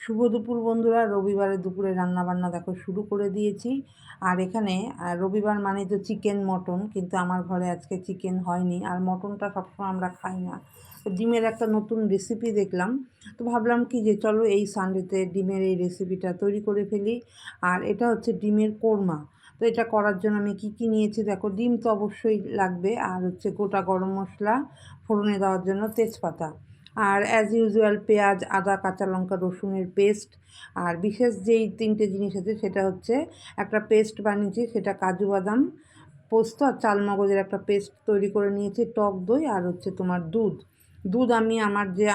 শুভ দুপুর বন্ধুরা। রবিবারের দুপুরে রান্নাবান্না দেখো শুরু করে দিয়েছি। আর এখানে রবিবার মানে তো চিকেন মটন, কিন্তু আমার ঘরে আজকে চিকেন হয়নি, আর মটনটা সবসময় আমরা খাই না। তো ডিমের একটা নতুন রেসিপি দেখলাম, তো ভাবলাম কি যে চলো এই সানডেতে ডিমের এই রেসিপিটা তৈরি করে ফেলি। আর এটা হচ্ছে ডিমের কোরমা। তো এটা করার জন্য আমি কি কি নিয়েছি দেখো। ডিম তো অবশ্যই লাগবে, আর হচ্ছে গোটা গরম মশলা, ফোড়নে দেওয়ার জন্য তেজপাতা, আর অ্যাজ ইউজুয়াল পেঁয়াজ, আদা, কাঁচা লঙ্কা, রসুনের পেস্ট। আর বিশেষ যেই তিনটে জিনিস আছে সেটা হচ্ছে একটা পেস্ট বানিয়েছি, সেটা কাজু বাদাম, পোস্ত আর চালমগজের একটা পেস্ট তৈরি করে নিয়েছি, টক দই, আর হচ্ছে তোমার দুধ। দুধ আমি আমার যে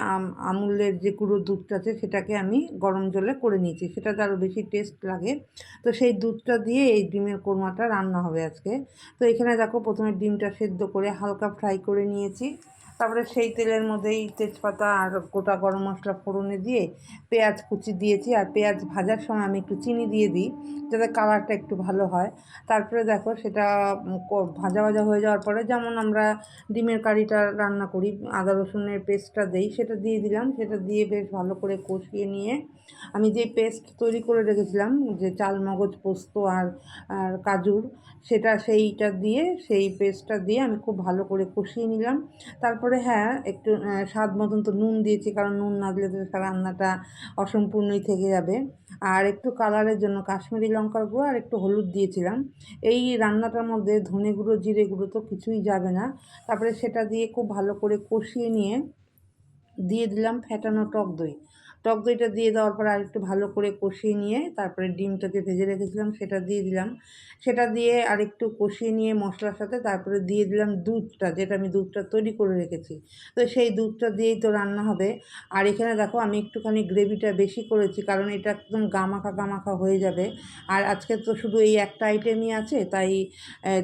আমুলের যে গুঁড়ো দুধটা আছে সেটাকে আমি গরম জলে করে নিয়েছি, সেটাতে আরও বেশি টেস্ট লাগে। তো সেই দুধটা দিয়ে এই ডিমের কোরমাটা রান্না হবে আজকে। তো এখানে দেখো প্রথমে ডিমটা সেদ্ধ করে হালকা ফ্রাই করে নিয়েছি। তারপরে সেই তেলের মধ্যেই তেজপাতা আর গোটা গরম মশলা ফোড়নে দিয়ে পেঁয়াজ কুচি দিয়েছি। আর পেঁয়াজ ভাজার সময় আমি একটু চিনি দিয়ে দিই, যাতে কালারটা একটু ভালো হয়। তারপরে দেখো সেটা ভাজা ভাজা হয়ে যাওয়ার পরে, যেমন আমরা ডিমের কারিটা রান্না করি, আদা রসুনের পেস্টটা দেই, সেটা দিয়ে দিলাম। সেটা দিয়ে বেশ ভালো করে কষিয়ে নিয়ে আমি যে পেস্ট তৈরি করে রেখেছিলাম, যে চালমগজ, পোস্ত আর আর কাজুর, সেইটা দিয়ে, সেই পেস্টটা দিয়ে আমি খুব ভালো করে কষিয়ে নিলাম। তারপরে হ্যাঁ, একটু স্বাদ মতন তো নুন দিয়েছি, কারণ নুন না দিলে তো রান্নাটা অসম্পূর্ণই থেকে যাবে। আর একটু কালারের জন্য কাশ্মীরি লঙ্কার গুঁড়ো আর একটু হলুদ দিয়েছিলাম। এই রান্নাটার মধ্যে ধনে গুঁড়ো, জিরে গুঁড়ো তো কিছুই যাবে না। তারপরে সেটা দিয়ে খুব ভালো করে কষিয়ে নিয়ে দিয়ে দিলাম ফ্যাটানো টক দই। টক দইটা দিয়ে দেওয়ার পর আরেকটু ভালো করে কষিয়ে নিয়ে তারপরে ডিমটা যে ভেজে রেখেছিলাম সেটা দিয়ে দিলাম। সেটা দিয়ে আরেকটু কষিয়ে নিয়ে মশলার সাথে তারপরে দিয়ে দিলাম দুধটা, যেটা আমি দুধটা তৈরি করে রেখেছি। তো সেই দুধটা দিয়েই তো রান্না হবে। আর এখানে দেখো আমি একটুখানি গ্রেভিটা বেশি করেছি, কারণ এটা একদম গামাখা গামাখা হয়ে যাবে। আর আজকে তো শুধু এই একটা আইটেমই আছে, তাই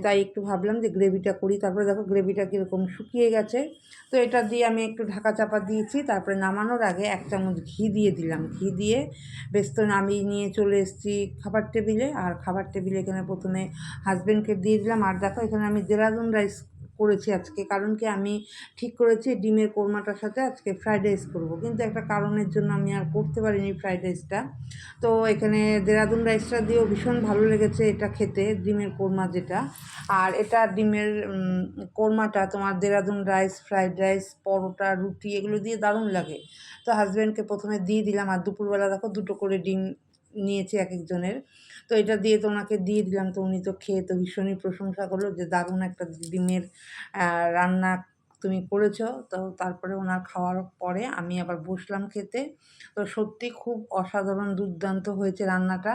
তাই একটু ভাবলাম যে গ্রেভিটা করি। তারপরে দেখো গ্রেভিটা কীরকম শুকিয়ে গেছে। তো এটা দিয়ে আমি একটু ঢাকা চাপা দিয়েছি। তারপরে নামানোর আগে 1 চামচ ঘি দিয়ে দিলাম। ঘি দিয়ে বেশ তো নামিয়ে নিয়ে চলে এসেছি খাবার টেবিলে। আর খাবার টেবিলে এখানে প্রথমে হাজব্যান্ডকে দিয়ে দিলাম। আর দেখো এখানে আমি দেরাদুন রাইস করেছি আজকে, কারণ কি আমি ঠিক করেছি ডিমের কোরমাটার সাথে আজকে ফ্রাইড রাইস করবো, কিন্তু একটা কারণের জন্য আমি আর করতে পারিনি ফ্রাইড রাইসটা। তো এখানে দেরাদুন রাইসটা দিয়েও ভীষণ ভালো লেগেছে এটা খেতে, ডিমের কোরমা যেটা। আর এটা ডিমের কোরমাটা তোমার দেরাদুন রাইস, ফ্রাইড রাইস, পরোটা, রুটি এগুলো দিয়ে দারুণ লাগে। তো হাজব্যান্ডকে প্রথমে দিয়ে দিলাম। আর দুপুরবেলা দেখো 2টো করে ডিম নিয়েছি এক একজনের। তো এটা দিয়ে তো ওনাকে দিয়ে দিলাম। তো উনি তো খেয়ে তো ভীষণই প্রশংসা করলো যে দারুণ একটা ডিমের রান্না তুমি করেছো। তো তারপরে ওনার খাওয়ার পরে আমি আবার বসলাম খেতে। তো সত্যি খুব অসাধারণ দুর্দান্ত হয়েছে রান্নাটা।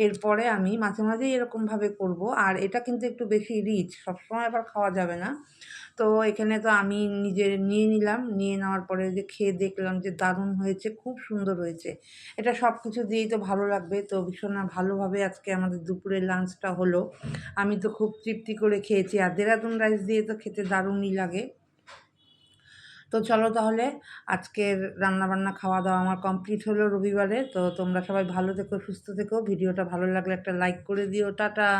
এরপরে আমি মাঝে মাঝেই এরকমভাবে করব। আর এটা কিন্তু একটু বেশি রিচ, সবসময় আবার খাওয়া যাবে না। তো এখানে তো আমি নিজে নিয়ে নিলাম। নিয়ে নেওয়ার পরে যে খেয়ে দেখলাম যে দারুণ হয়েছে, খুব সুন্দর হয়েছে। এটা সব কিছু দিয়েই তো ভালো লাগবে। তো ভীষণ ভালোভাবে আজকে আমাদের দুপুরের লাঞ্চটা হলো। আমি তো খুব তৃপ্তি করে খেয়েছি। আর দেরাদুন রাইস দিয়ে তো খেতে দারুণই লাগে। তো চলো তাহলে, আজকের রান্নাবান্না খাওয়া দাওয়া আমার কমপ্লিট হলো রবিবারে। তো তোমরা সবাই ভালো থেকো, সুস্থ থেকো। ভিডিওটা ভালো লাগলে একটা লাইক করে দিও। টাটা।